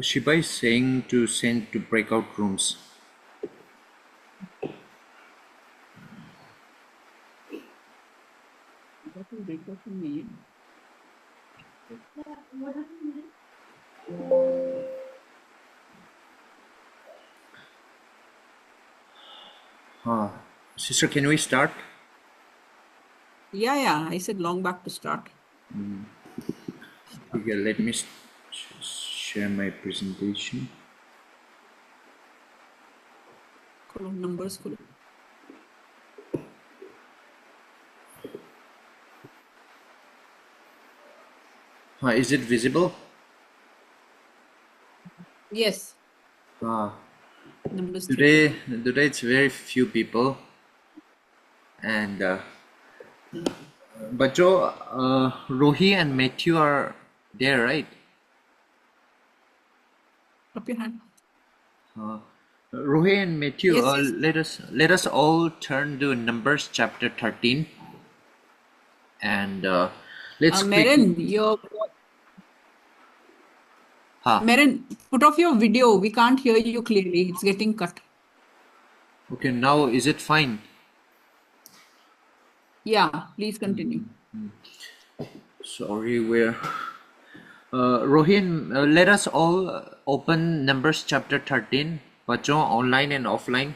Shiba is saying to send to breakout rooms. Sister, can we start? Yeah. I said long back to start. Okay, let me share my presentation. खोलो numbers खोलो. Is it visible? Yes. Uh, Numbers 13. today it's very few people, and but Joe, Rohi and Matthew are there, right? Up your hand. Rohi and Matthew, Yes. let us all turn to Numbers chapter 13, and let's quickly. Ha. Marin, put off your video. We can't hear you clearly. It's getting cut. Okay, now is it fine? Yeah, please continue. Sorry, we're Rohin, let us all open Numbers chapter 13, बच्चों online and offline.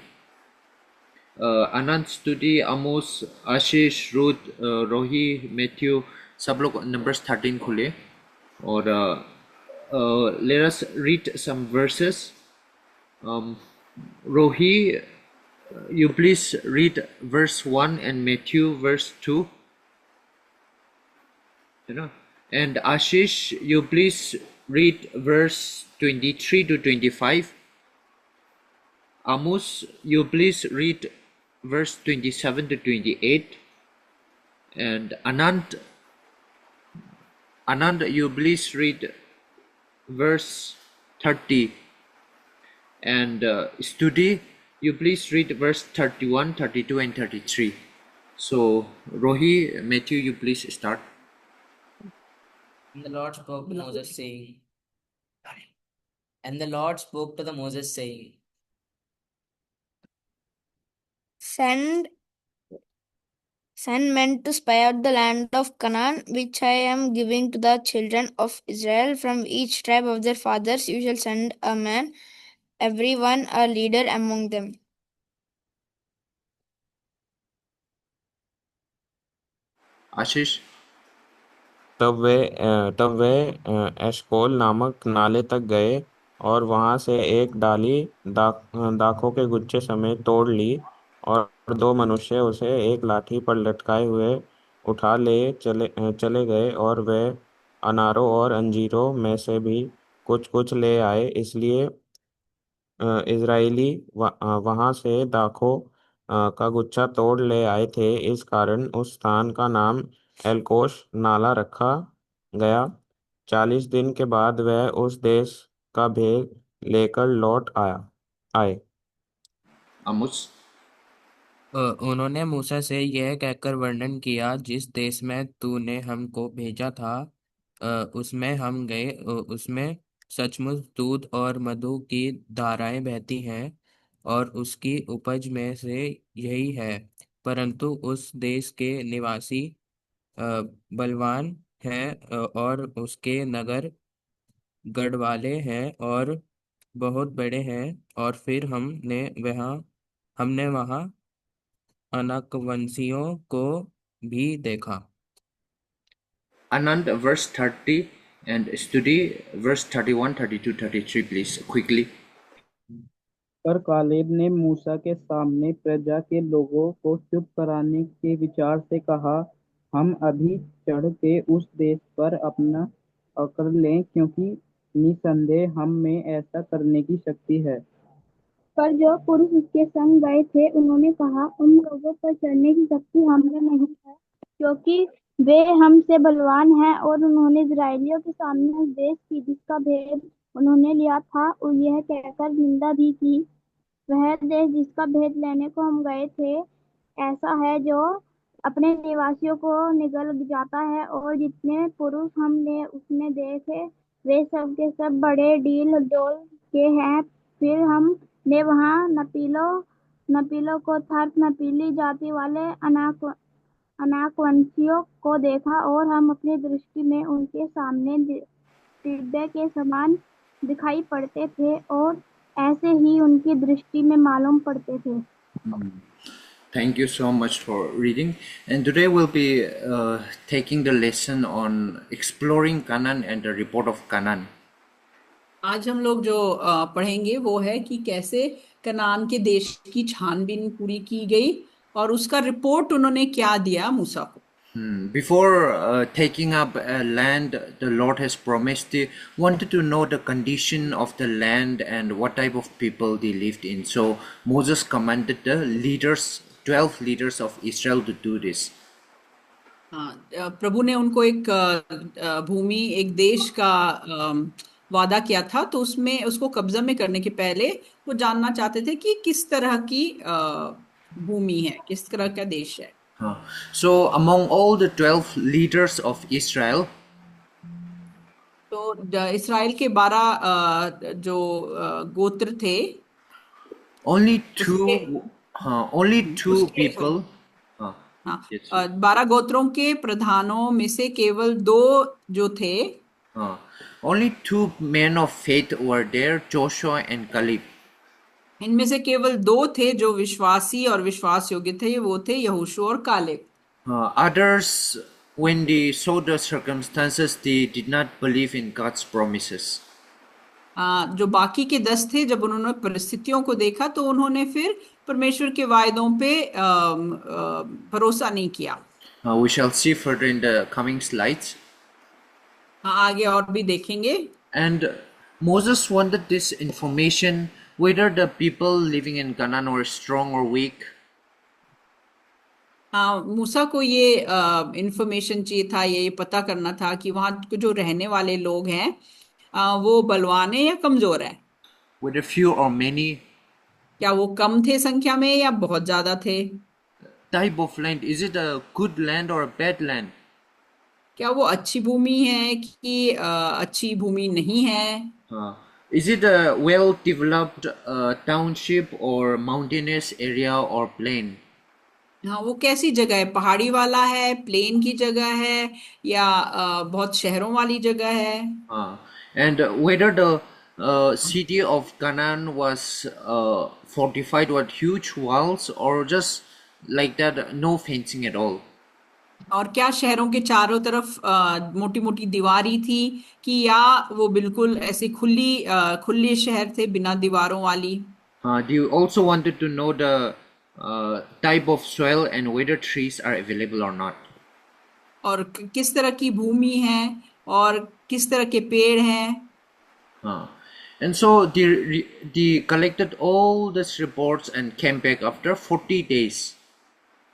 अनंत स्तुति आमोस आशीष रुद रोही Matthew सब लोग numbers 13 खुले और let us read some verses. Rohi, you please read verse 1 and Matthew verse 2. You know, and Ashish, you please read verse 23 to 25. Amos, you please read verse 27 to 28. And Anand, you please read verse 30. And Studi, you please read verse 31, 32, and 33. So, Rohi, Matthew, you please start. And the Lord spoke to Moses, saying, And the Lord spoke to the Moses, saying, Send men to spy out the land of Canaan, which I am giving to the children of Israel. From each tribe of their fathers you shall send a man, every one a leader among them. Ashish? तब वे Eshcol नामक नाले तक गए और वहां से एक डाली दाखों के गुच्छे समेत तोड़ ली और दो मनुष्य उसे एक लाठी पर लटकाए हुए उठा ले चले गए और वे अनारों और अंजीरों में से भी कुछ कुछ ले आए। इसलिए इजराइली वहां से दाखों का गुच्छा तोड़ ले आए थे। इस कारण उस स्थान का नाम एलकोश नाला रखा गया। 40 दिन के बाद वह उस देश का भेद लेकर लौट आए। Amos? उन्होंने मूसा से यह कहकर वर्णन किया, जिस देश में तूने हमको भेजा था, उसमें हम गए। उसमें सचमुच दूध और मधु की धाराएं बहती हैं, और उसकी उपज में से यही है। परंतु उस देश के निवासी अ, बलवान हैं, और उसके नगर गढ़वाले हैं और बहुत बड़े हैं। और फिर हमने वहाँ अनाकवंशियों को भी देखा। Anand, verse 30, and Studi, verse 31, 32, 33, please, quickly. पर कालेब ने मूसा के सामने प्रजा के लोगों को चुप कराने के विचार से कहा, हम अभी चढ़ के उस देश पर अपना अकड़ लें, क्योंकि निसंदेह हम में ऐसा करने की शक्ति है। पर जो पुरुष उसके संग गए थे उन्होंने कहा, उन लोगों पर चढ़ने की शक्ति हम में नहीं है, क्योंकि वे हमसे बलवान हैं। और उन्होंने इजरायलियों के सामने उस देश की जिसका भेद उन्होंने लिया था और यह कहकर निंदा भी की, वह देश जिसका भेद लेने को हम गए थे ऐसा है जो अपने निवासियों को निगल जाता है। और जितने पुरुष हमने उसमें देखे वे सब के सब बड़े डील डोल के हैं। फिर हमने वहाँ नपीलों को तथा नपीली जाति वाले अनाकवंशियों को देखा, और हम अपनी दृष्टि में उनके सामने टिड्डे के समान दिखाई पड़ते थे, और ऐसे ही उनकी दृष्टि में मालूम पड़ते थे। Thank you so much for reading. And today we'll be taking the lesson on exploring Canaan and the report of Canaan. आज हम लोग जो पढ़ेंगे वो है कि कैसे कनान के देश की छानबीन पूरी की गई और उसका रिपोर्ट उन्होंने क्या दिया मूसा को। Before taking up land the Lord has promised, they wanted to know the condition of the land and what type of people they lived in. So Moses commanded the leaders, 12 leaders of Israel, to do this. प्रभु ने उनको एक भूमि, एक देश का वादा किया था, तो उसमें उसको कब्जा में करने के पहले वो जानना चाहते थे कि किस तरह की भूमि है, किस तरह का देश है। So among all the 12 leaders of Israel, तो इसराइल के 12 जो गोत्र थे, only two people. हाँ, 12 गोत्रों के प्रधानों में से केवल 2 जो थे, only 2 men of faith were there, Joshua and Caleb. इनमें से केवल 2 थे जो विश्वासी और विश्वास योग्य थे, वो थे यहोशू और Caleb. Others, when they saw the circumstances, they did not believe in God's promises. जो बाकी के 10 थे, जब उन्होंने परिस्थितियों को देखा तो उन्होंने फिर परमेश्वर के वायदों पे भरोसा नहीं किया। We shall see further in the coming slides. आगे और भी देखेंगे। And Moses wanted this information, whether the people living in Canaan were strong or weak. मूसा को ये इंफॉर्मेशन चाहिए था, ये पता करना था कि वहाँ जो रहने वाले लोग हैं वो बलवान है या कमजोर है। Whether few or many. क्या वो कम थे संख्या में या बहुत ज्यादा थे। Type of land, is it a good land or a bad land? क्या वो अच्छी भूमि है कि अच्छी भूमि नहीं है। Is it a well developed township or mountainous area or plain? हाँ, वो कैसी जगह है, पहाड़ी वाला है, प्लेन की जगह है, या बहुत शहरों वाली जगह है। And whether the city of Canaan was fortified with huge walls or just like that, no fencing at all. और क्या शहरों के चारों तरफ मोटी मोटी दीवारी थी कि या वो बिल्कुल ऐसे खुले शहर थे बिना दीवारों वाली। They also wanted to know the type of soil and whether trees are available or not. और किस तरह की भूमि है और किस तरह के पेड़ हैं। And so they collected all these reports and came back after 40 days.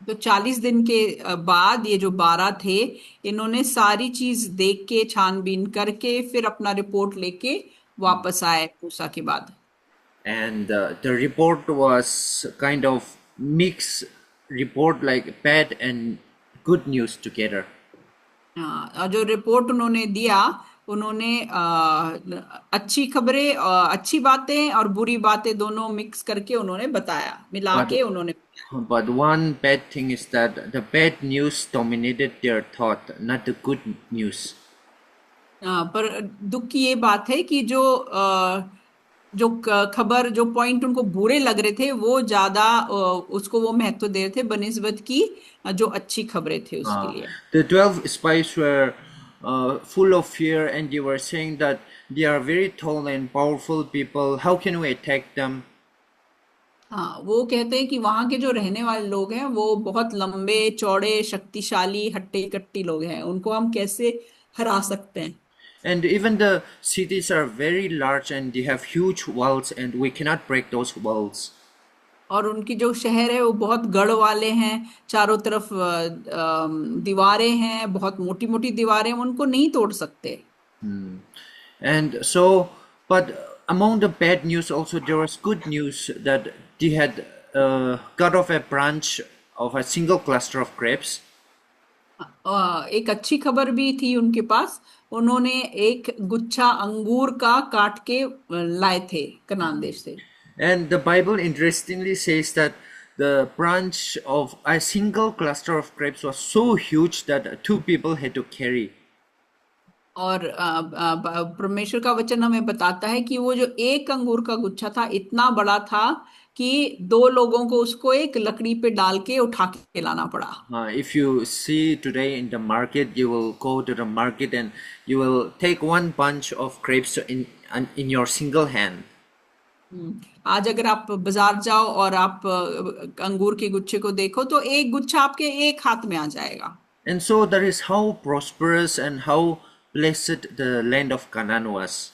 तो 40 दिन के बाद ये जो 12 थे, इन्होंने सारी चीज देख के छानबीन करके फिर अपना रिपोर्ट लेके वापस आए मूसा के बाद। And the report was kind of mixed report, like bad and good news together. और जो रिपोर्ट उन्होंने दिया, उन्होंने अच्छी खबरें, अच्छी बातें और बुरी बातें दोनों मिक्स करके उन्होंने बताया, मिला के उन्होंने। But one bad thing is that the bad news dominated their thought, not the good news. पर दुख की ये बात है कि जो खबर, जो पॉइंट उनको बुरे लग रहे थे, वो ज्यादा उसको वो महत्व दे रहे थे बनिस्बत की जो अच्छी खबरें थे उसके लिए। The 12 spies were full of fear, and they were saying that they are very tall and powerful people. How can we attack them? हाँ, वो कहते हैं कि वहां के जो रहने वाले लोग हैं वो बहुत लंबे चौड़े शक्तिशाली हट्टे कट्टी लोग हैं, उनको हम कैसे हरा सकते हैं। And even the cities are very large and they have huge walls, and we cannot break those walls. और उनकी जो शहर है वो बहुत गढ़ वाले हैं, चारों तरफ दीवारें हैं, बहुत मोटी मोटी दीवारें, उनको नहीं तोड़ सकते। And so, but among the bad news also there was good news, that they had cut off a branch of a single cluster of grapes. एक अच्छी खबर भी थी उनके पास, उन्होंने एक गुच्छा अंगूर का काट के लाए थे कनान देश से। And the Bible interestingly says that the branch of a single cluster of grapes was so huge that two people had to carry. और परमेश्वर का वचन हमें बताता है कि वो जो एक अंगूर का गुच्छा था इतना बड़ा था कि दो लोगों को उसको एक लकड़ी पे डाल के उठा के लाना पड़ा। If you see today in the market, you will go to the market and you will take one bunch of grapes in your single hand. आज अगर आप बाजार जाओ और आप अंगूर के गुच्छे को देखो तो एक गुच्छा आपके एक हाथ में आ जाएगा। And so that is how prosperous and how blessed the land of Canaan was.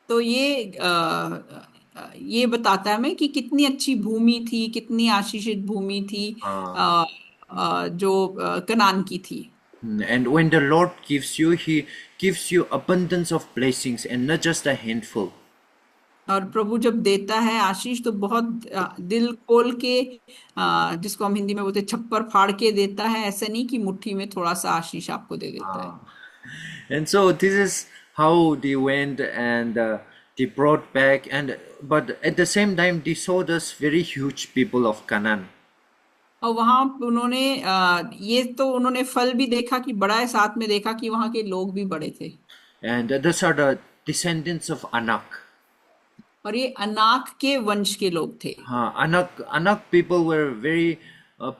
तो ये बताता है हमें कि कितनी अच्छी भूमि थी, कितनी आशीषित भूमि थी जो कनान की थी। And when the Lord gives you, He gives you abundance of blessings and not just a handful. और प्रभु जब देता है आशीष तो बहुत दिल खोल के, जिसको हम हिंदी में बोलते छप्पर फाड़ के देता है, ऐसा नहीं कि मुट्ठी में थोड़ा सा आशीष आपको दे देता है। And so this is how they went and they brought back, but at the same time they saw this very huge people of Canaan. और वहां उन्होंने ये तो उन्होंने फल भी देखा कि बड़ा है, साथ में देखा कि वहां के लोग भी बड़े थे। And these are the descendants of Anak. और ये अनाक के वंश के लोग थे। Anak people were very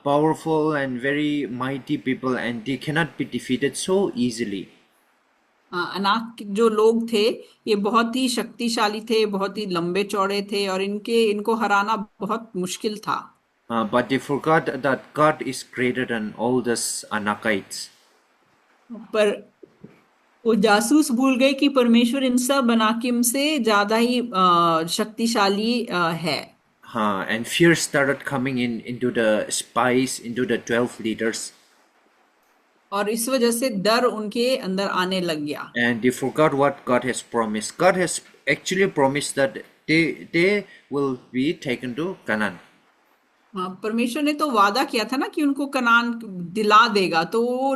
powerful and very mighty people, and they cannot be defeated so easily. अनाक जो लोग थे ये बहुत ही शक्तिशाली थे, बहुत ही लंबे चौड़े थे और इनको हराना बहुत मुश्किल था। But they forgot that God is greater than all these Anakites. पर वो जासूस भूल गए कि परमेश्वर इन सब अनाकिम से ज्यादा ही शक्तिशाली है। And fear started coming into the spies, into the 12 leaders. और इस वजह से डर उनके अंदर आने लग गया। And they forgot what God has promised. God has actually promised that they will be taken to Canaan. परमेश्वर ने तो वादा किया था ना कि उनको कनान दिला देगा, तो वो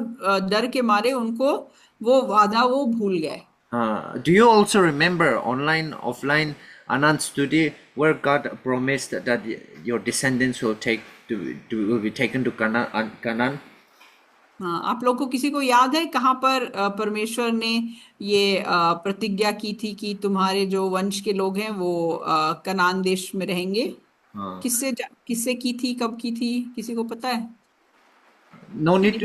डर के मारे उनको वो वादा वो भूल गए। Do you also remember online, offline Anand study where God promised that your descendants will be taken to Canaan? आप लोग को किसी को याद है कहाँ पर परमेश्वर ने ये प्रतिज्ञा की थी कि तुम्हारे जो वंश के लोग हैं वो कनान देश में रहेंगे? किससे की थी, कब की थी, किसी को पता है? No need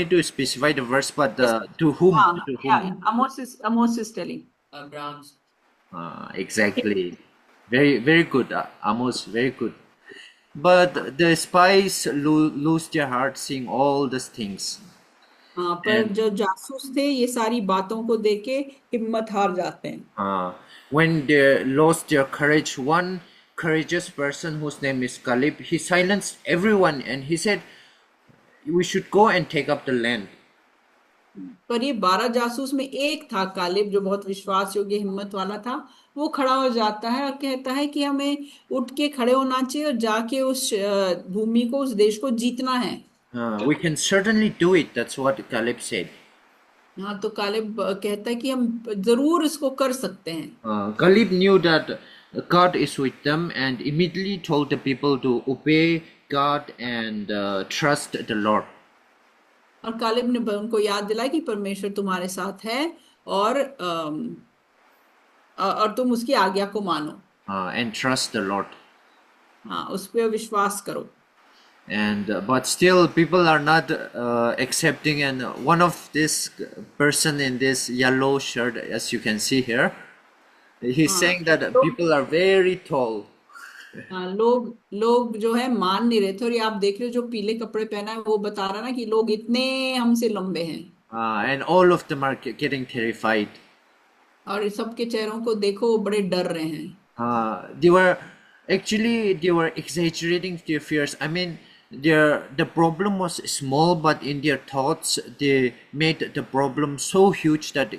to specify the verse, but to whom? To whom? Yeah, Amos is telling. Abraham's. Exactly. Very good, Amos. Very good. But the spies lose their heart seeing all these things. पर जो जासूस थे ये सारी बातों को देख के हिम्मत हार जाते हैं। When they lost their courage, one courageous person whose name is Caleb, he silenced everyone and he said, "We should go and take up the land." पर ये 12 जासूस में एक था कालिब जो बहुत विश्वास योग्य हिम्मत वाला था। वो खड़ा हो जाता है और कहता है कि हमें उठ के खड़े होना चाहिए और जाके उस भूमि को, उस देश को जीतना है। We can certainly do it. That's what Caleb said. हाँ, तो कालिब कहता है कि हम जरूर इसको कर सकते हैं। Caleb knew that God is with them and immediately told the people to obey God and trust the Lord. और कालिब ने उनको याद दिलाया कि परमेश्वर तुम्हारे साथ है और तुम उसकी आज्ञा को मानो। And trust the Lord. हाँ, उस पर विश्वास करो। And but still people are not accepting, and one of this person in this yellow shirt, as you can see here, he's saying that people are very tall. लोग जो है मान नहीं रहे थे, और ये आप देख रहे हो जो पीले कपड़े पहना है वो बता रहा ना कि लोग इतने हमसे लंबे हैं। And all of them are getting terrified. और सबके चेहरों को देखो, वो बड़े डर रहे हैं। They were exaggerating their fears. I mean, the problem was small, but in their thoughts they made the problem so huge that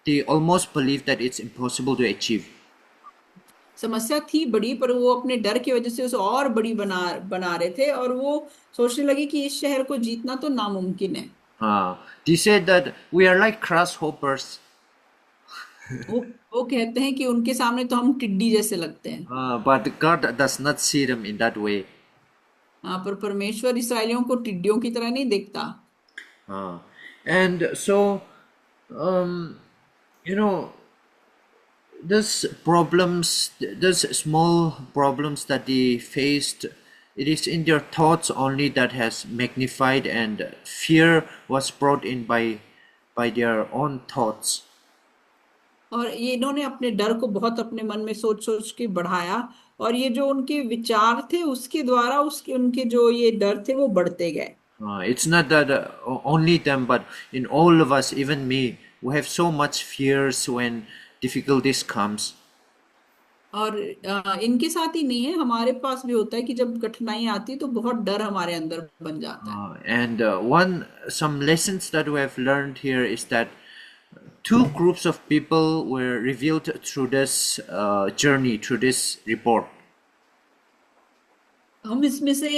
they almost believed that it's impossible to achieve. समस्या थी बड़ी, पर वो अपने डर की वजह से उसे और बड़ी बना रहे थे, और वो सोचने लगे कि इस शहर को जीतना तो नामुमकिन है। They said that we are like grasshoppers. वो कहते हैं कि उनके सामने तो हम टिड्डी जैसे लगते हैं। But God does not see them in that way. पर परमेश्वर इसराइलियों को टिड्डियों की तरह नहीं देखता। And so, you know, those problems, those small problems that they faced, it is in their thoughts only that has magnified, and fear was brought in by their own thoughts. और ये इन्होंने अपने डर को बहुत अपने मन में सोच सोच के बढ़ाया, और ये जो उनके विचार थे उसके द्वारा उसके उनके जो ये डर थे वो बढ़ते गए। It's not that only them, but in all of us, even me, we have so much fears when difficulties comes. और इनके साथ ही नहीं है, हमारे पास भी होता है कि जब कठिनाई आती है तो बहुत डर हमारे अंदर बन जाता है। And some lessons that we have learned here is that two groups of people were revealed through this journey, through this report. हम इसमें से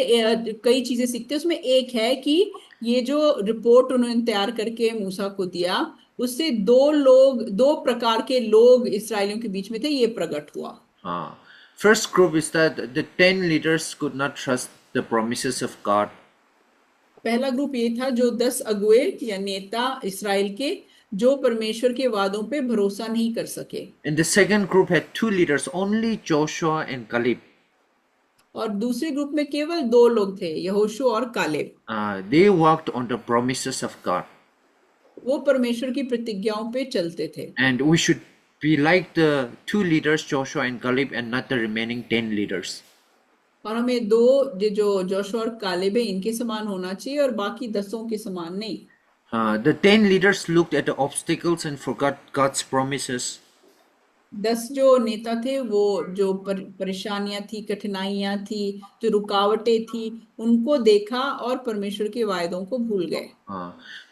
कई चीजें सीखते हैं। उसमें एक है कि ये जो रिपोर्ट उन्होंने तैयार करके मूसा को दिया, उससे दो प्रकार के लोग इसराइलियों के बीच में थे, ये प्रकट हुआ। First group is that the 10 leaders could not trust the promises of God. पहला ग्रुप ये था जो 10 अगुए या नेता इसराइल के जो परमेश्वर के वादों पे भरोसा नहीं कर सके। And the second group had two leaders, only Joshua and Caleb. और दूसरे ग्रुप में केवल दो लोग थे, यहोशू और Caleb. They walked on the promises of God. वो परमेश्वर की प्रतिज्ञाओं पे चलते थे। And we should be like the two leaders, Joshua and Caleb, and not the remaining 10 leaders. और हमें दो जो जोशुआ और कालेब है इनके समान होना चाहिए और बाकी 10 के समान नहीं। The 10 leaders looked at the obstacles and forgot God's promises. 10 जो नेता थे वो जो परेशानियां थी, कठिनाइयां थी, जो रुकावटें थी, उनको देखा और परमेश्वर के वायदों को भूल गए।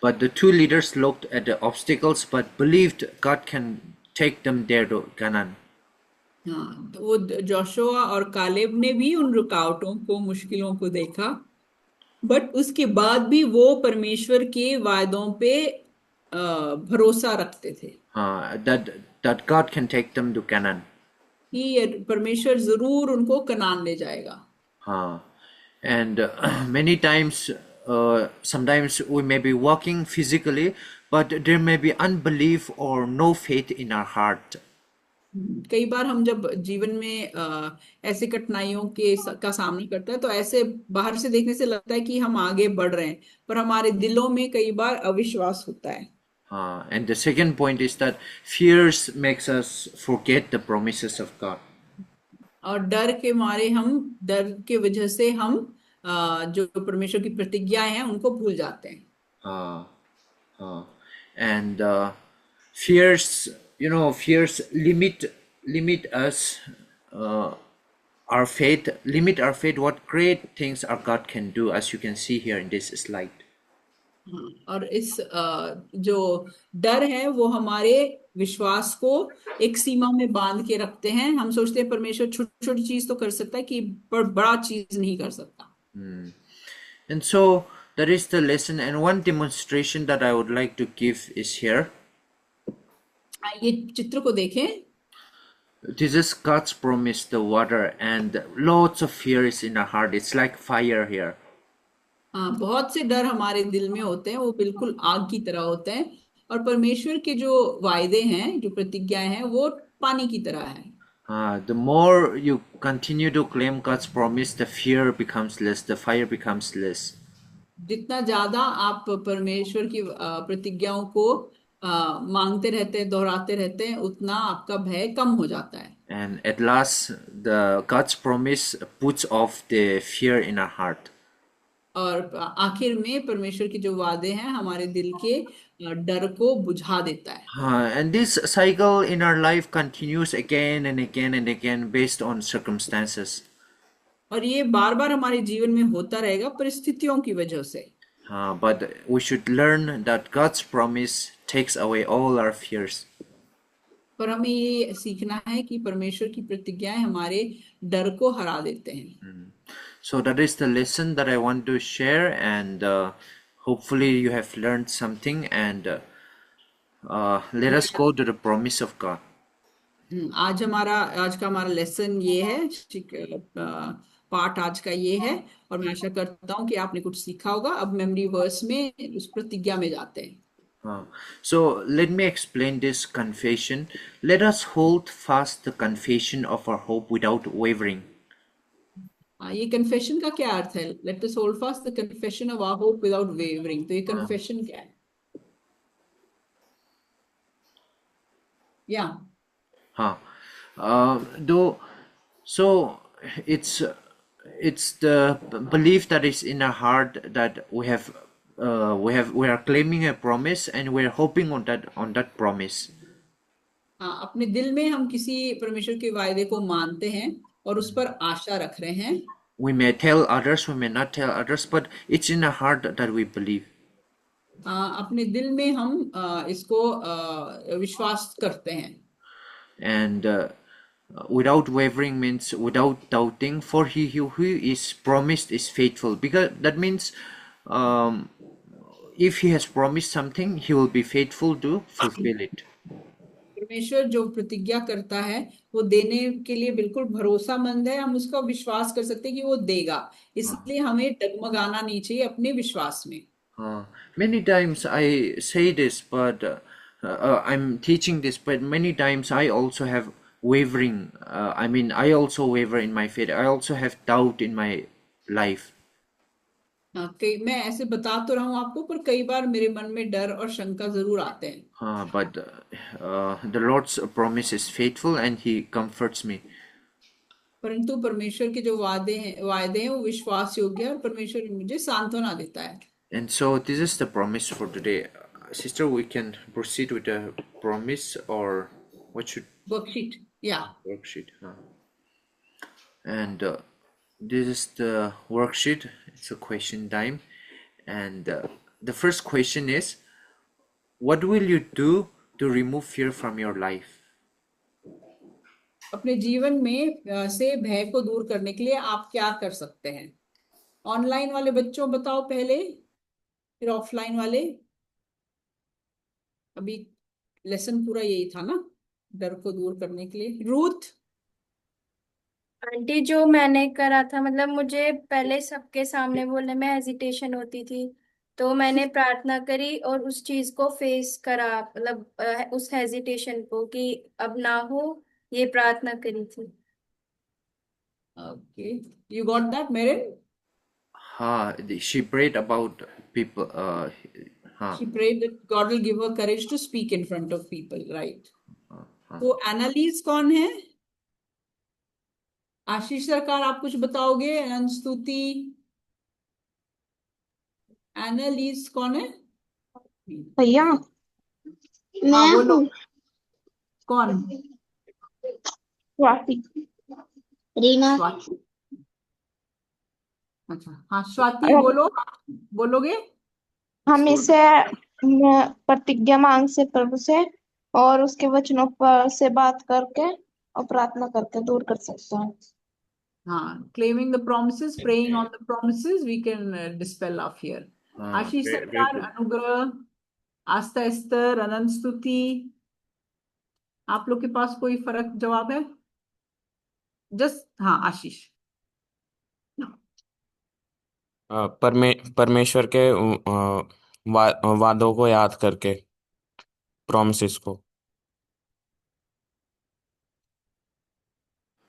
But the two leaders looked at the obstacles but believed God can take them there to Canaan. तो वो जोशुआ और कालेब ने भी उन रुकावटों को, मुश्किलों को देखा, बट उसके बाद भी वो परमेश्वर के वायदों पे भरोसा रखते थे। That God can take them to Canaan. कि परमेश्वर जरूर उनको कनान ले जाएगा। And many times, sometimes we may be walking physically, but there may be unbelief or no faith in our heart. कई बार हम जब जीवन में ऐसे कठिनाइयों का सामना करता है तो ऐसे बाहर से देखने से लगता है कि हम आगे बढ़ रहे हैं, पर हमारे दिलों में कई बार अविश्वास होता है। And the second point is that fears makes us forget the promises of God. और डर के वजह से हम जो परमेश्वर की प्रतिज्ञाएं हैं उनको भूल जाते हैं। And fears, fears limit us, our faith, what great things our God can do, as you can see here in this slide. और इस जो डर है वो हमारे विश्वास को एक सीमा में बांध के रखते हैं। हम सोचते हैं परमेश्वर छोटी छोटी चीज तो कर सकता है कि बड़ा चीज नहीं कर सकता। And so that is the lesson, and one demonstration that I would like to give is here. ये चित्र को देखें। This is God's promise, the water, and lots of fear is in our heart. It's like fire here. बहुत से डर हमारे दिल में होते हैं, वो बिल्कुल आग की तरह होते हैं, और परमेश्वर के जो वायदे हैं, जो प्रतिज्ञाएं हैं, वो पानी की तरह है। The more you continue to claim God's promise, the fear becomes less, the fire becomes less. जितना ज्यादा आप परमेश्वर की प्रतिज्ञाओं को मांगते रहते हैं, दोहराते रहते हैं, उतना आपका भय कम हो जाता है। And at last, God's promise puts off the fear in our heart. और आखिर में परमेश्वर के जो वादे हैं हमारे दिल के डर को बुझा देता है। And this cycle in our life continues again and again and again based on circumstances. और ये बार बार हमारे जीवन में होता रहेगा परिस्थितियों की वजह से। But we should learn that God's promise takes away all our fears. पर हमें ये सीखना है कि परमेश्वर की प्रतिज्ञाएं हमारे डर को हरा देते हैं। So that is the lesson that I want to share, and hopefully you have learned something, and let us go to the promise of God. आज का हमारा लेसन ये है, पाठ आज का ये है, और मैं आशा करता हूँ कि आपने कुछ सीखा होगा। अब मेमोरी वर्स में उस प्रतिज्ञा में जाते हैं। So let me explain this confession. Let us hold fast the confession of our hope without wavering. ये कन्फेशन का क्या अर्थ है? Let us hold fast the confession of our hope without wavering. तो ये कन्फेशन क्या है? या Though, so it's the belief that is in our heart that we are claiming a promise, and we are hoping on that promise. हाँ, अपने दिल में हम किसी परमेश्वर के वायदे को मानते हैं और उस पर आशा रख रहे हैं। We may tell others, we may not tell others, but it's in our heart that we believe. अपने दिल में हम इसको विश्वास करते हैं। And without wavering means without doubting, for he who is promised is faithful, because that means if he has promised something, he will be faithful to fulfill it. परमेश्वर जो प्रतिज्ञा करता है वो देने के लिए बिल्कुल भरोसामंद है। हम उसका विश्वास कर सकते हैं कि वो देगा, इसलिए हमें डगमगाना नहीं चाहिए अपने विश्वास में। Many times I say this, but I'm teaching this, but many times I also have wavering. I mean, I also waver in my faith. I also have doubt in my life. कई मैं ऐसे बता तो रहा हूँ आपको, पर कई बार मेरे मन में डर और शंका जरूर आते हैं। But the Lord's promise is faithful, and He comforts me. परंतु परमेश्वर के जो वायदे हैं वो विश्वास योग्य है, और परमेश्वर मुझे सांत्वना देता है। And so this is the promise for today. Sister, we can proceed with the promise, or what should worksheet या worksheet? And this is the worksheet. It's a question time, and the first question is, what will you do to remove fear from your life? अपने जीवन में से भय को दूर करने के लिए आप क्या कर सकते हैं? ऑनलाइन वाले बच्चों बताओ पहले, फिर ऑफलाइन वाले। अभी लेसन पूरा यही था ना, डर को दूर करने के लिए। रूथ। आंटी, जो मैंने करा था, मतलब मुझे पहले सबके सामने बोलने में हेजिटेशन होती थी, तो मैंने प्रार्थना करी और उस चीज को फेस करा, मतलब उस हेजिटेशन को कि अब ना हो, ये प्रार्थना करी थी। Okay, you got that marine? She prayed about people. She prayed that God will give her courage to speak in front of people, right? तो एनालिस कौन है? आशीष सरकार, आप कुछ बताओगे? अनंत स्तुति, एनालिस कौन है? भैया हाँ, मैं बोलो। हूँ कौन? स्वाति रीना। स्वाति। अच्छा, हाँ स्वाति, बोलो, बोलोगे? हम इसे प्रतिज्ञा मांग से प्रभु से और उसके वचनों पर से बात करके और प्रार्थना करके दूर कर सकते हैं। हाँ, claiming the promises, praying on the promises, we can dispel our fear. Ashish very सरकार, good. अनुग्रह, आस्था एस्तर, अनंत स्तुति, आप लोग के पास कोई फर्क जवाब है? जस्ट हाँ, आशीष। परमेश्वर के वादों को याद करके, प्रॉमिसेस को।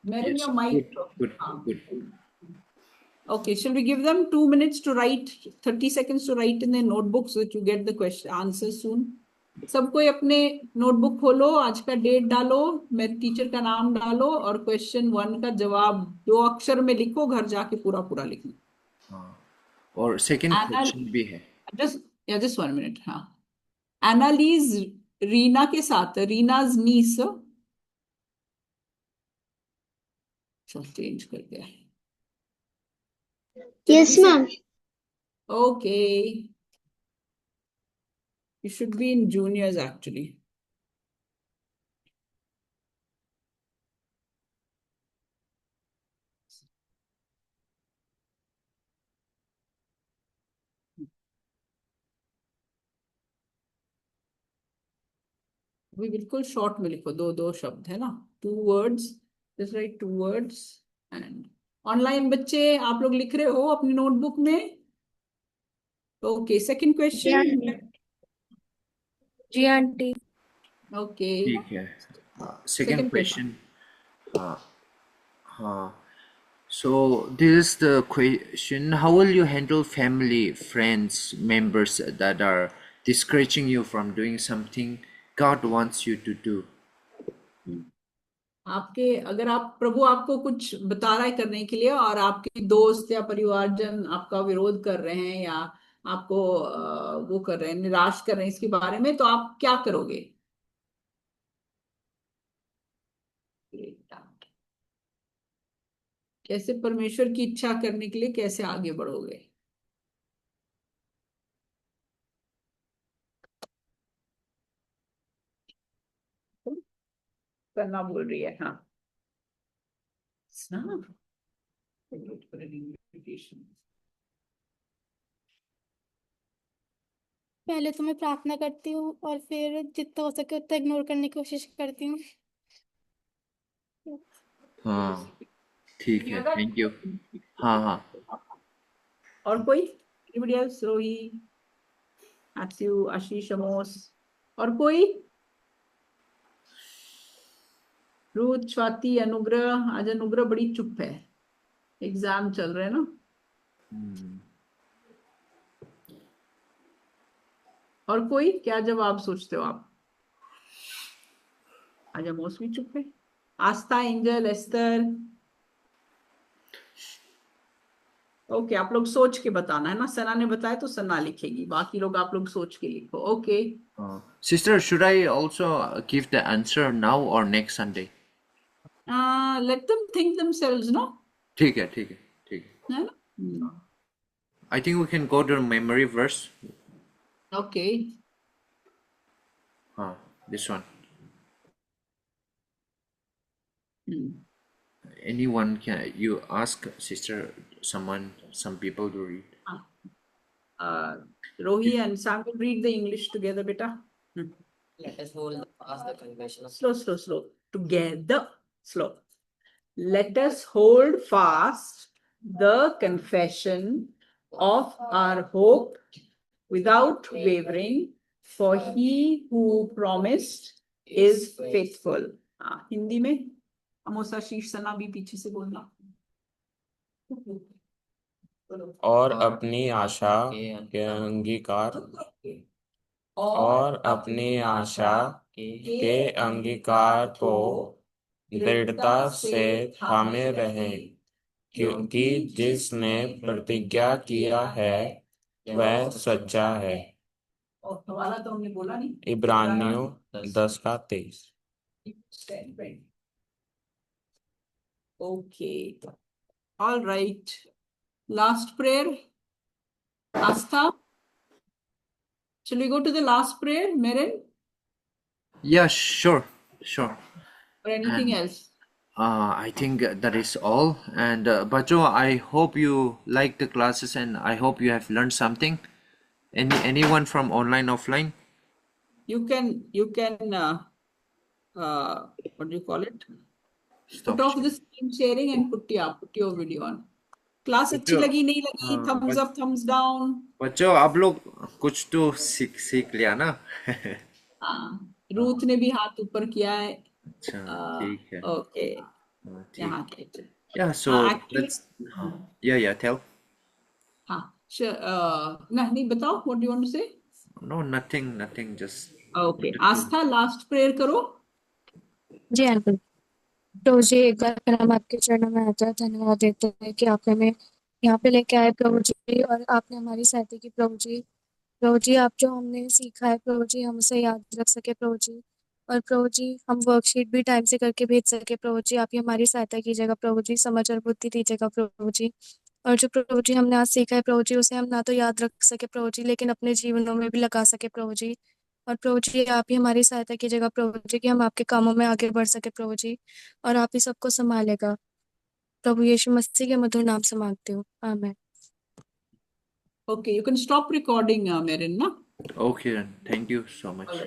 Meron Yes, your mic. good. Okay, shall we give them 2 minutes to write, 30 seconds to write in their notebook so that you get the question answer soon? सब कोई अपने नोटबुक खोलो, आज का डेट डालो, मैं टीचर का नाम डालो और क्वेश्चन 1 का जवाब 2 अक्षर में लिखो, घर जाके पूरा पूरा लिखना। और सेकंड क्वेश्चन भी है। just 1 minute। हाँ, एनालिस रीना के साथ, रीनाज नीस, चल चेंज कर दिया। Yes ma'am. Okay, you should be in juniors actually. अभी बिल्कुल शॉर्ट में लिखो, दो दो शब्द है ना, 2 words, just right 2 words। And online बच्चे आप लोग लिख रहे हो अपनी नोटबुक में? ओके, सेकंड जी क्वेश्चन। आंटी। जी आंटी। ओके, ठीक है। Second second question. क्वेश्चन। हाँ, so this is the question: how will you handle family, friends, members that are discouraging you from doing something God wants you to do? आपके, अगर आप, प्रभु आपको कुछ बता रहा है करने के लिए और आपके दोस्त या परिवारजन आपका विरोध कर रहे हैं या आपको वो कर रहे हैं, निराश कर रहे हैं इसके बारे में, तो आप क्या करोगे? कैसे परमेश्वर की इच्छा करने के लिए कैसे आगे बढ़ोगे? करना बोल रही है, हाँ। पहले तो मैं प्रार्थना करती हूँ और फिर जितना हो सके उतना इग्नोर करने की कोशिश करती हूँ। हाँ, ठीक है, थैंक यू। हाँ हाँ, और कोई? Anybody else? रोही, मैथ्यू, आशीष, अमोस, और कोई? रुथ, स्वाति, अनुग्रह। आज अनुग्रह बड़ी चुप है, एग्जाम चल रहे हैं ना। और कोई? क्या जवाब सोचते हो आप? आज अमोस भी चुप है। आस्था, एंजल, एस्तर। ओके, आप लोग सोच के बताना है ना, सना ने बताया तो सना लिखेगी, बाकी लोग आप लोग सोच के लिखो। Okay, sister, should I also give the answer now or next Sunday? Let them think themselves, no? ठीक है, ठीक है, ठीक है। है ना? I think we can go to the memory verse. Okay, हाँ, this one. Anyone can, you ask sister, someone, some people to read. Rohi and Sam will read the English together, beta. Let us hold fast the confession of Slow. Together. Slow. Let us hold fast the confession of our hope without wavering, for he who promised is faithful. Hindi में अमोसा, शीश, सना भी पीछे से बोलना। और अपनी आशा के अंगीकार और अपनी आशा के अंगीकार को दृढ़ता से थामे रहे, क्योंकि जिसने प्रतिज्ञा किया है वह सच्चा है। और हवाला तो हमने बोला नहीं। इब्रानियों 10:23। Okay. All right. Last prayer. Astha. Shall we go to the last prayer, Merin? Yeah, sure. Or anything else? I think that is all. And Bajo, I hope you like the classes and I hope you have learned something. Anyone from online, offline? You can what do you call it? Stop Put off sharing. the screen sharing and put your video on. Class अच्छी बच्चों, लगी नहीं लगी? Thumbs up, thumbs down. बच्चों आप लोग कुछ तो सीख लिया ना? हाँ, रूथ ने भी हाथ ऊपर किया है। अच्छा, ठीक है। ओके, ठीक। यहाँ के। Yeah, so actually, let's. Yeah, tell. हाँ, नहीं बताओ, what do you want to say? No, nothing. Just. Okay, Aastha last prayer करो। जी अंकल, प्रभु जी एक बार फिर हम आपके चरणों में आते हैं, धन्यवाद देते हैं कि आपने हमें यहाँ पे लेके आए प्रभु जी, और आपने हमारी सहायता की प्रभु जी। प्रभु जी, आप जो हमने सीखा है प्रभु जी हम उसे याद रख सके प्रभु जी, और प्रभु जी हम वर्कशीट भी टाइम से करके भेज सके प्रभु जी। आप ही हमारी सहायता कीजिएगा प्रभु जी, समझ और बुद्धि दीजिएगा प्रभु जी। और जो प्रभु जी हमने आज सीखा है प्रभु जी उसे हम ना तो याद रख सके प्रभु जी, लेकिन अपने जीवनों में भी लगा सके प्रभु जी। और प्रभु जी आप ही हमारी सहायता कीजिएगा प्रभु जी कि हम आपके कामों में आगे बढ़ सके प्रभु जी, और आप ही सबको संभालेगा। प्रभु यीशु मसीह के मधुर नाम से मांगती हूँ, आमीन। Okay, you can stop recording, Merin, na? Okay then. Thank you so much.